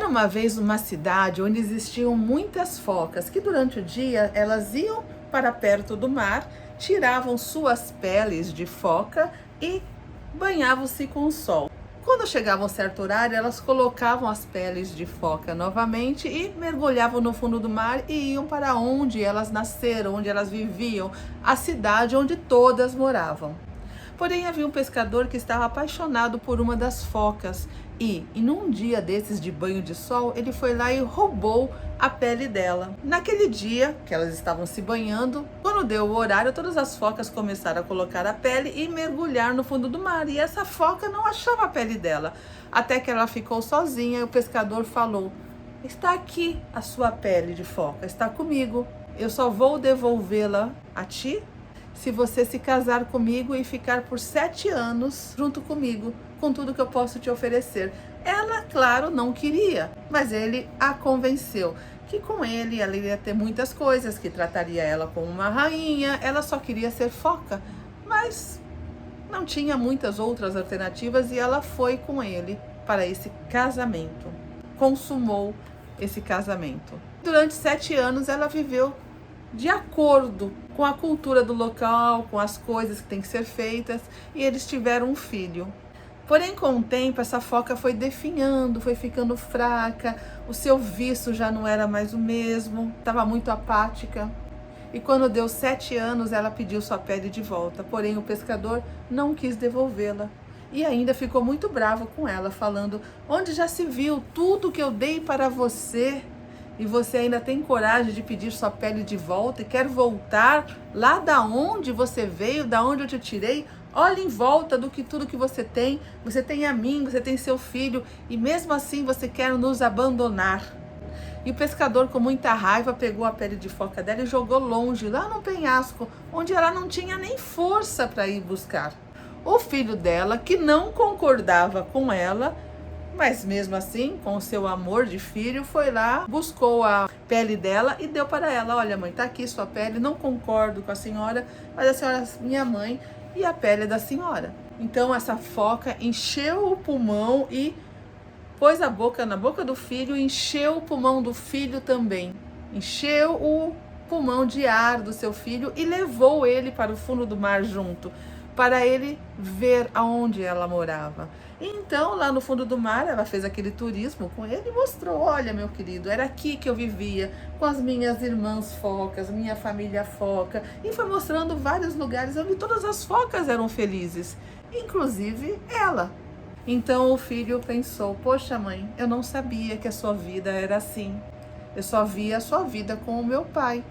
Era uma vez uma cidade onde existiam muitas focas que durante o dia elas iam para perto do mar, tiravam suas peles de foca e banhavam-se com o sol. Quando chegava um certo horário, elas colocavam as peles de foca novamente e mergulhavam no fundo do mar e iam para onde elas nasceram, onde elas viviam, a cidade onde todas moravam. Porém, havia um pescador que estava apaixonado por uma das focas e num dia desses de banho de sol, ele foi lá e roubou a pele dela. Naquele dia que elas estavam se banhando, quando deu o horário, todas as focas começaram a colocar a pele e mergulhar no fundo do mar. E essa foca não achava a pele dela, até que ela ficou sozinha e o pescador falou: está aqui a sua pele de foca, está comigo. Eu só vou devolvê-la a ti se você se casar comigo e ficar por 7 anos junto comigo, com tudo que eu posso te oferecer. Ela, claro, não queria, mas ele a convenceu que com ele ela iria ter muitas coisas, que trataria ela como uma rainha. Ela só queria ser foca, mas não tinha muitas outras alternativas e ela foi com ele para esse casamento. Consumou esse casamento. Durante 7 anos ela viveu de acordo com a cultura do local, com as coisas que têm que ser feitas, e eles tiveram um filho. Porém, com o tempo, essa foca foi definhando, foi ficando fraca, o seu viço já não era mais o mesmo, estava muito apática. E quando deu 7 anos, ela pediu sua pele de volta, porém o pescador não quis devolvê-la. E ainda ficou muito bravo com ela, falando: onde já se viu tudo que eu dei para você? E você ainda tem coragem de pedir sua pele de volta e quer voltar lá da onde você veio, da onde eu te tirei? Olha em volta do que tudo que você tem a mim, você tem seu filho, e mesmo assim você quer nos abandonar. E o pescador, com muita raiva, pegou a pele de foca dela e jogou longe, lá no penhasco, onde ela não tinha nem força para ir buscar. O filho dela, que não concordava com ela, mas mesmo assim, com o seu amor de filho, foi lá, buscou a pele dela e deu para ela: olha, mãe, tá aqui sua pele, não concordo com a senhora, mas a senhora é minha mãe e a pele é da senhora. Então essa foca encheu o pulmão e pôs a boca na boca do filho, encheu o pulmão do filho também, encheu o pulmão de ar do seu filho e levou ele para o fundo do mar junto, para ele ver aonde ela morava. Então, lá no fundo do mar, ela fez aquele turismo com ele e mostrou: olha, meu querido, era aqui que eu vivia, com as minhas irmãs focas, minha família foca. E foi mostrando vários lugares onde todas as focas eram felizes, inclusive ela. Então o filho pensou: poxa, mãe, eu não sabia que a sua vida era assim. Eu só via a sua vida com o meu pai,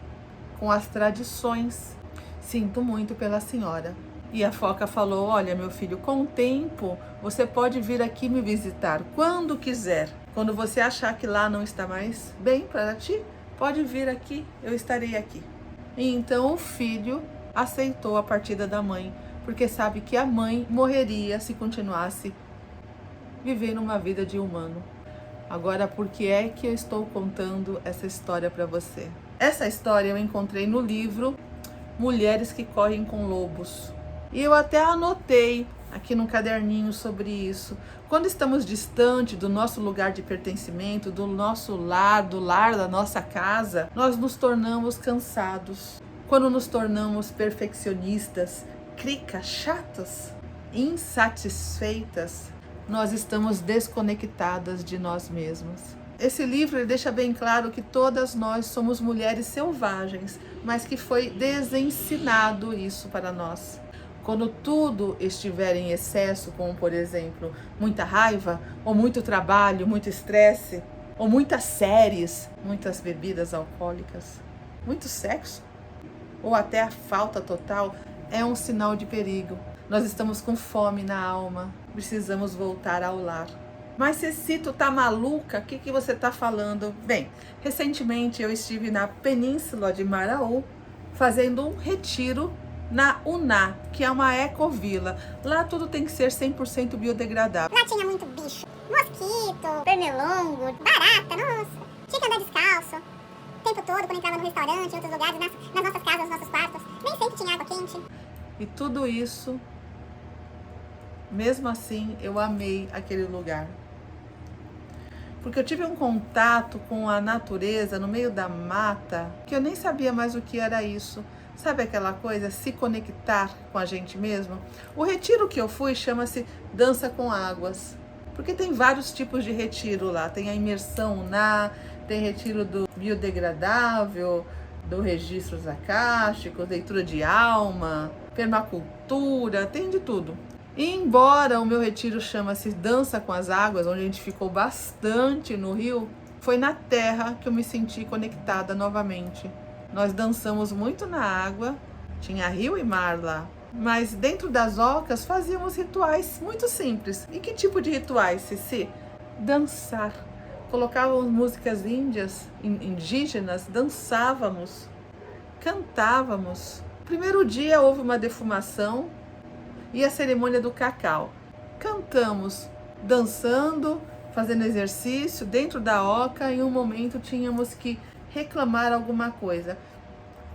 com as tradições. Sinto muito pela senhora. E a foca falou: olha, meu filho, com o tempo você pode vir aqui me visitar quando quiser. Quando você achar que lá não está mais bem para ti, pode vir aqui, eu estarei aqui. E então o filho aceitou a partida da mãe, porque sabe que a mãe morreria se continuasse vivendo uma vida de humano. Agora, por que é que eu estou contando essa história para você? Essa história eu encontrei no livro Mulheres que Correm com Lobos. E eu até anotei aqui no caderninho sobre isso. Quando estamos distante do nosso lugar de pertencimento, do nosso lar, do lar da nossa casa, nós nos tornamos cansados. Quando nos tornamos perfeccionistas, cricas, chatas, insatisfeitas, nós estamos desconectadas de nós mesmas. Esse livro ele deixa bem claro que todas nós somos mulheres selvagens, mas que foi desensinado isso para nós. Quando tudo estiver em excesso, como por exemplo, muita raiva, ou muito trabalho, muito estresse, ou muitas séries, muitas bebidas alcoólicas, muito sexo, ou até a falta total, é um sinal de perigo. Nós estamos com fome na alma, precisamos voltar ao lar. Mas se tu tá maluca, o que você tá falando? Bem, recentemente eu estive na Península de Maraú fazendo um retiro na Uná, que é uma ecovila. Lá tudo tem que ser 100% biodegradável. Lá tinha muito bicho, mosquito, pernilongo, barata, nossa. Tinha que andar descalço o tempo todo quando entrava no restaurante, em outros lugares, nas nossas casas, nos nossos quartos. Nem sempre tinha água quente. E tudo isso, mesmo assim, eu amei aquele lugar. porque eu tive um contato com a natureza no meio da mata, que eu nem sabia mais o que era isso. Sabe aquela coisa, se conectar com a gente mesmo? O retiro que eu fui chama-se Dança com Águas, porque tem vários tipos de retiro lá. Tem a imersão tem retiro do biodegradável, do registros acásticos, leitura de alma, permacultura, tem de tudo. E embora o meu retiro chama-se Dança com as Águas, onde a gente ficou bastante no rio, foi na terra que eu me senti conectada novamente. Nós dançamos muito na água, tinha rio e mar lá, mas dentro das ocas fazíamos rituais muito simples. E que tipo de rituais, Cici? Dançar. Colocávamos músicas indígenas, dançávamos, cantávamos. Primeiro dia houve uma defumação e a cerimônia do cacau. Cantamos, dançando, fazendo exercício dentro da oca. Em um momento tínhamos que reclamar alguma coisa.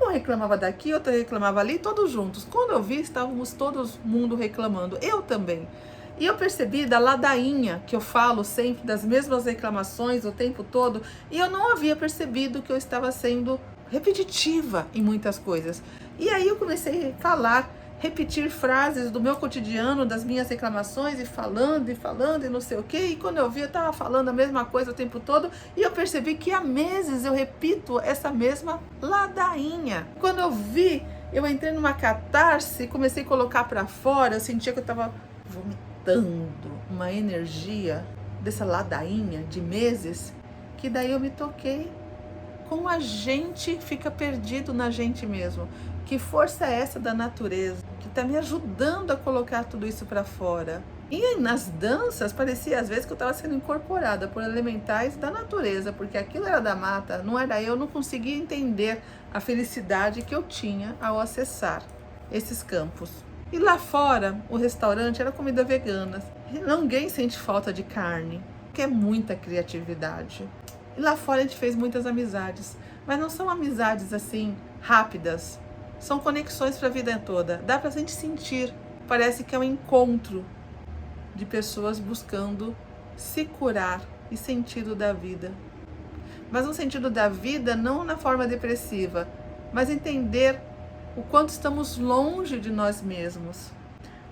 Um reclamava daqui, outro reclamava ali, todos juntos. Quando eu vi, estávamos todo mundo reclamando. Eu também. E eu percebi da ladainha, que eu falo sempre, das mesmas reclamações o tempo todo, e eu não havia percebido que eu estava sendo repetitiva em muitas coisas. E aí eu comecei a falar, repetir frases do meu cotidiano, das minhas reclamações, e falando e não sei o quê. E quando eu vi, eu estava falando a mesma coisa o tempo todo, e eu percebi que há meses eu repito essa mesma ladainha. Quando eu vi, eu entrei numa catarse, comecei a colocar para fora, eu sentia que eu estava vomitando uma energia dessa ladainha de meses, que daí eu me toquei. Como a gente fica perdido na gente mesmo. Que força é essa da natureza que está me ajudando a colocar tudo isso para fora? E nas danças parecia às vezes que eu estava sendo incorporada por elementais da natureza, porque aquilo era da mata, não era eu, não conseguia entender a felicidade que eu tinha ao acessar esses campos. E lá fora, o restaurante era comida vegana. Ninguém sente falta de carne, porque é muita criatividade. E lá fora a gente fez muitas amizades, mas não são amizades assim rápidas. São conexões para a vida toda. Dá para a gente sentir. Parece que é um encontro de pessoas buscando se curar e sentido da vida. Mas um sentido da vida não na forma depressiva, mas entender o quanto estamos longe de nós mesmos.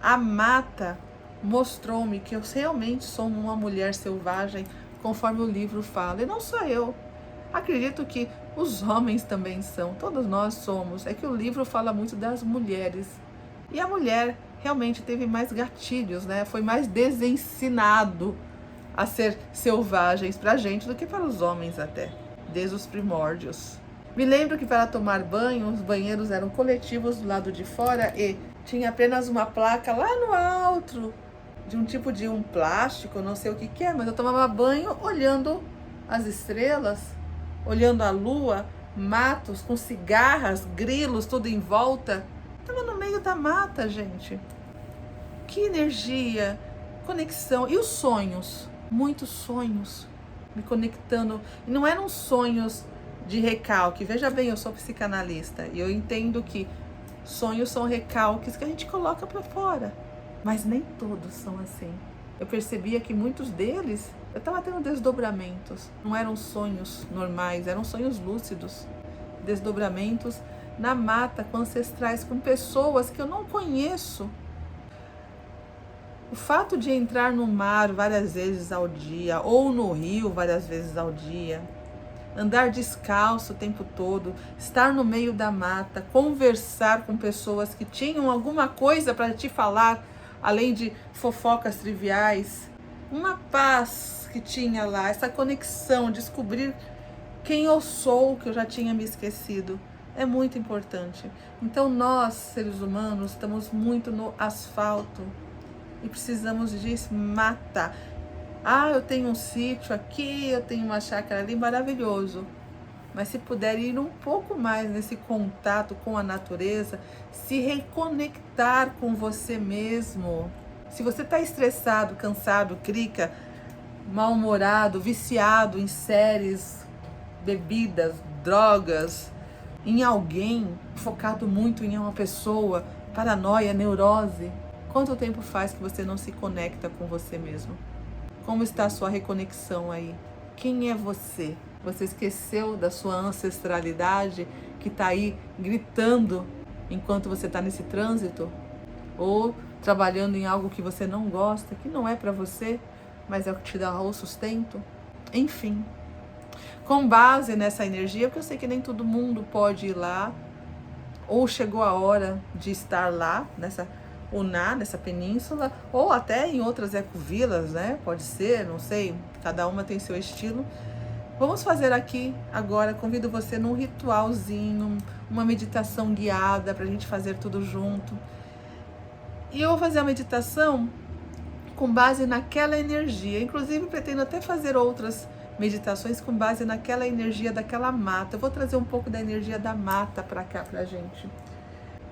A mata mostrou-me que eu realmente sou uma mulher selvagem, conforme o livro fala. E não só eu. Acredito que os homens também são, todos nós somos. É que o livro fala muito das mulheres. E a mulher realmente teve mais gatilhos, né? Foi mais desensinado a ser selvagens para a gente do que para os homens até, desde os primórdios. Me lembro que para tomar banho, os banheiros eram coletivos do lado de fora e tinha apenas uma placa lá no alto, de um tipo de um plástico, não sei o que é, mas eu tomava banho olhando as estrelas, olhando a lua, matos com cigarras, grilos, tudo em volta. Estava no meio da mata, gente. Que energia, conexão. E os sonhos, muitos sonhos, me conectando. E não eram sonhos de recalque. Veja bem, eu sou psicanalista e eu entendo que sonhos são recalques que a gente coloca para fora, mas nem todos são assim. Eu percebia que muitos deles, eu estava tendo desdobramentos, não eram sonhos normais, eram sonhos lúcidos, desdobramentos na mata, com ancestrais, com pessoas que eu não conheço. O fato de entrar no mar várias vezes ao dia, ou no rio várias vezes ao dia, andar descalço o tempo todo, estar no meio da mata, conversar com pessoas que tinham alguma coisa para te falar, além de fofocas triviais, uma paz que tinha lá, essa conexão, descobrir quem eu sou, que eu já tinha me esquecido, é muito importante. Então nós, seres humanos, estamos muito no asfalto e precisamos de mata. Ah, eu tenho um sítio aqui, eu tenho uma chácara ali, maravilhoso. Mas se puder ir um pouco mais nesse contato com a natureza, se reconectar com você mesmo. Se você está estressado, cansado, crica, mal-humorado, viciado em séries, bebidas, drogas, em alguém, focado muito em uma pessoa, paranoia, neurose, quanto tempo faz que você não se conecta com você mesmo? Como está a sua reconexão aí? Quem é você? Você esqueceu da sua ancestralidade que está aí gritando enquanto você está nesse trânsito? Ou trabalhando em algo que você não gosta, que não é para você, mas é o que te dá o sustento? Enfim, com base nessa energia, porque eu sei que nem todo mundo pode ir lá, ou chegou a hora de estar lá, nessa Uná, nessa península, ou até em outras ecovilas, né? Pode ser, não sei, cada uma tem seu estilo. Vamos fazer aqui agora, convido você num ritualzinho, uma meditação guiada para a gente fazer tudo junto. E eu vou fazer a meditação com base naquela energia. Inclusive, pretendo até fazer outras meditações com base naquela energia daquela mata. Eu vou trazer um pouco da energia da mata para cá pra gente.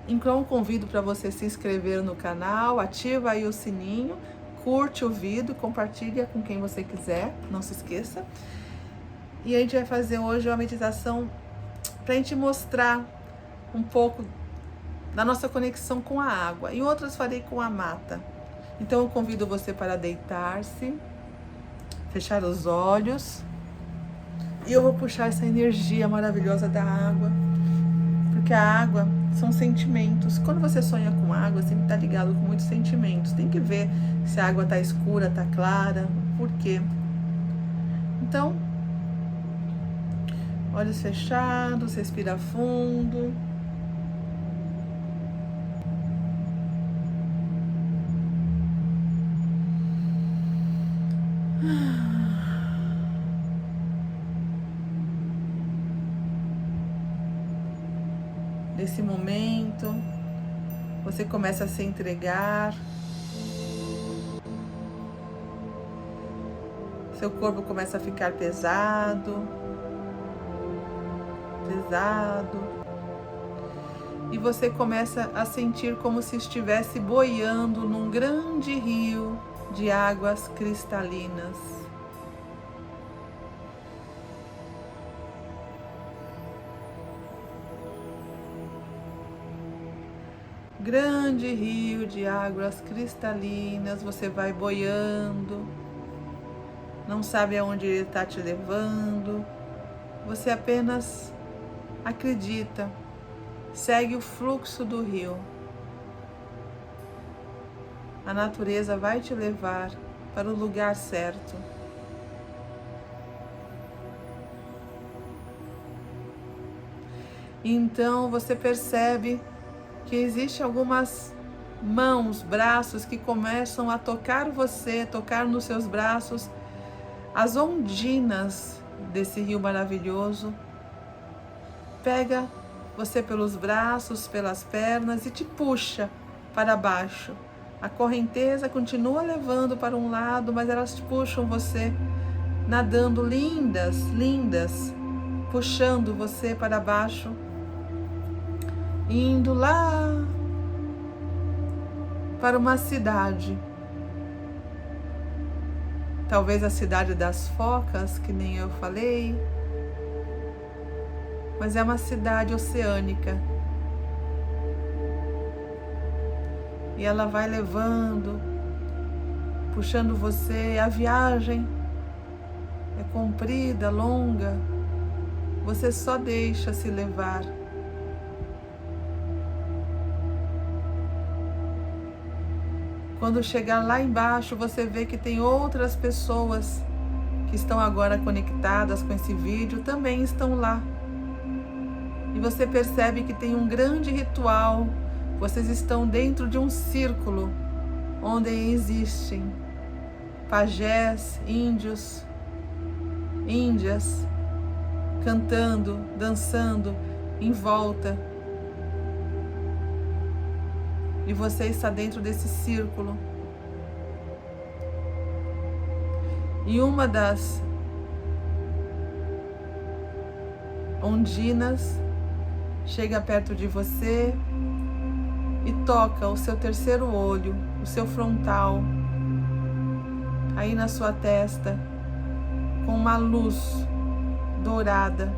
Então, convido para você se inscrever no canal, ativa aí o sininho, curte o vídeo, compartilha com quem você quiser, não se esqueça. E a gente vai fazer hoje uma meditação para a gente mostrar um pouco da nossa conexão com a água. E outras farei com a mata. Então eu convido você para deitar-se, fechar os olhos. E eu vou puxar essa energia maravilhosa da água. Porque a água são sentimentos. Quando você sonha com água, sempre está ligado com muitos sentimentos. Tem que ver se a água está escura, está clara, por quê. Então, olhos fechados, respira fundo. Nesse momento, você começa a se entregar. Seu corpo começa a ficar pesado. E você começa a sentir como se estivesse boiando num grande rio de águas cristalinas. Grande rio de águas cristalinas, você vai boiando, não sabe aonde ele está te levando, você apenas acredita, segue o fluxo do rio. A natureza vai te levar para o lugar certo. Então você percebe que existem algumas mãos, braços que começam a tocar você, tocar nos seus braços, as ondinas desse rio maravilhoso. Pega você pelos braços, pelas pernas e te puxa para baixo. A correnteza continua levando para um lado, mas elas puxam você, nadando lindas, puxando você para baixo. Indo lá para uma cidade, talvez a cidade das focas, que nem eu falei, mas é uma cidade oceânica. E ela vai levando, puxando você. A viagem é comprida, longa, você só deixa se levar. Quando chegar lá embaixo, você vê que tem outras pessoas que estão agora conectadas com esse vídeo, também estão lá. E você percebe que tem um grande ritual. Vocês estão dentro de um círculo onde existem pajés, índios, índias, cantando, dançando em volta. E você está dentro desse círculo. E uma das ondinas chega perto de você e toca o seu terceiro olho, o seu frontal, aí na sua testa, com uma luz dourada.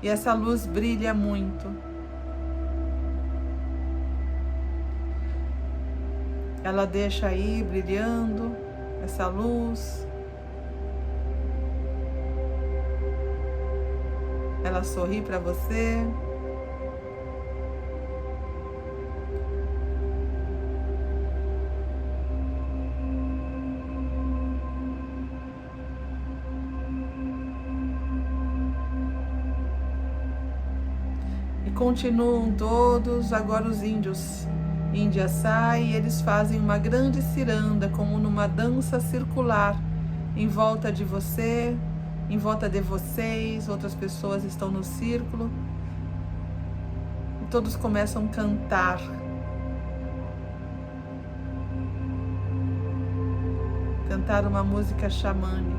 E essa luz brilha muito. Ela deixa aí brilhando essa luz. ela sorri para você. E continuam todos, agora os índios. Índia sai e eles fazem uma grande ciranda, como numa dança circular, em volta de você, em volta de vocês, outras pessoas estão no círculo. E todos começam a cantar. Cantar uma música xamânica.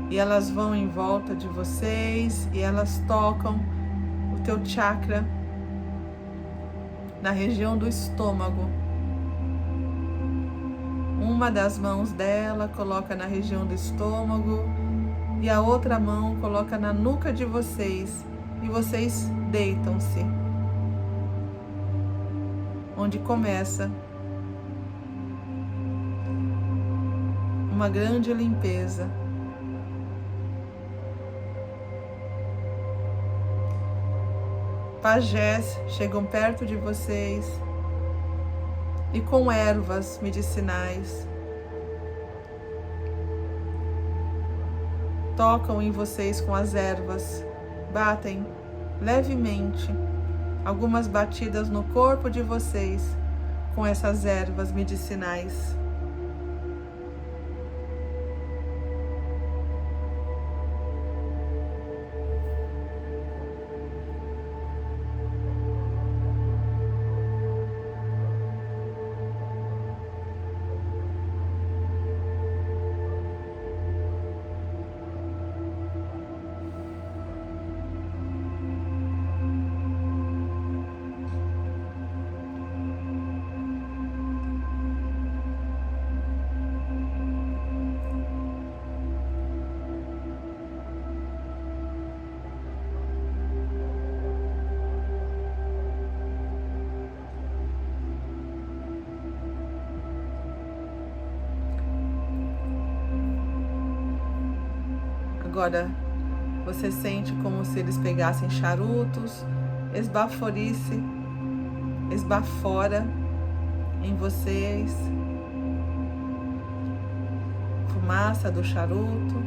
E elas vão em volta de vocês e elas tocam o teu chakra na região do estômago. Uma das mãos dela coloca na região do estômago e a outra mão coloca na nuca de vocês e vocês deitam-se. Onde começa uma grande limpeza. Pajés chegam perto de vocês e com ervas medicinais tocam em vocês com as ervas, batem levemente algumas batidas no corpo de vocês com essas ervas medicinais. Agora você sente como se eles pegassem charutos, esbafora em vocês, fumaça do charuto.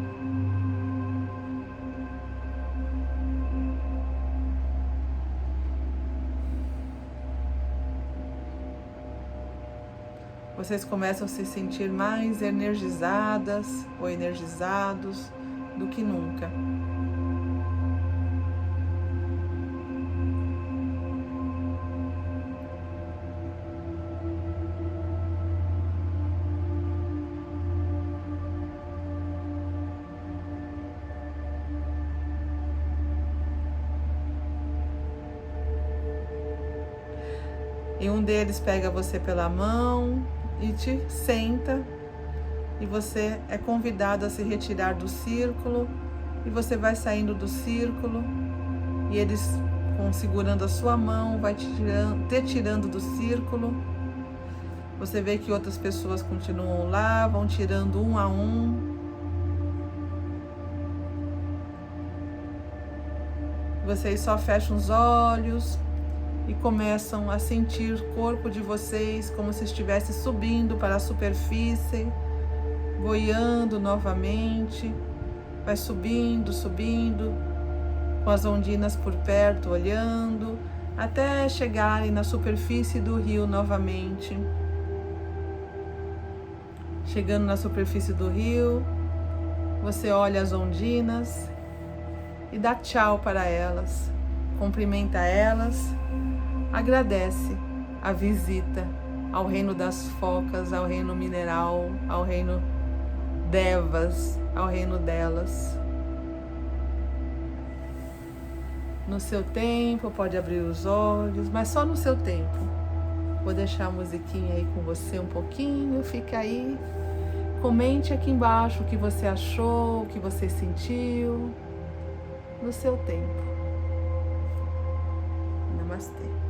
Vocês começam a se sentir mais energizadas ou energizados do que nunca. E um deles pega você pela mão e te senta. E você é convidado a se retirar do círculo, e você vai saindo do círculo, e eles, segurando a sua mão, vai te tirando do círculo. Você vê que outras pessoas continuam lá, vão tirando um a um. Vocês só fecham os olhos e começam a sentir o corpo de vocês como se estivesse subindo para a superfície, boiando novamente, vai subindo, subindo, com as ondinas por perto, olhando, até chegarem na superfície do rio novamente. Chegando na superfície do rio, você olha as ondinas e dá tchau para elas, cumprimenta elas, agradece a visita ao reino das focas, ao reino mineral, ao reino devas, ao reino delas. No seu tempo, pode abrir os olhos, mas só no seu tempo. Vou deixar a musiquinha aí com você um pouquinho, fica aí. Comente aqui embaixo o que você achou, o que você sentiu, no seu tempo. Namastê. Namastê.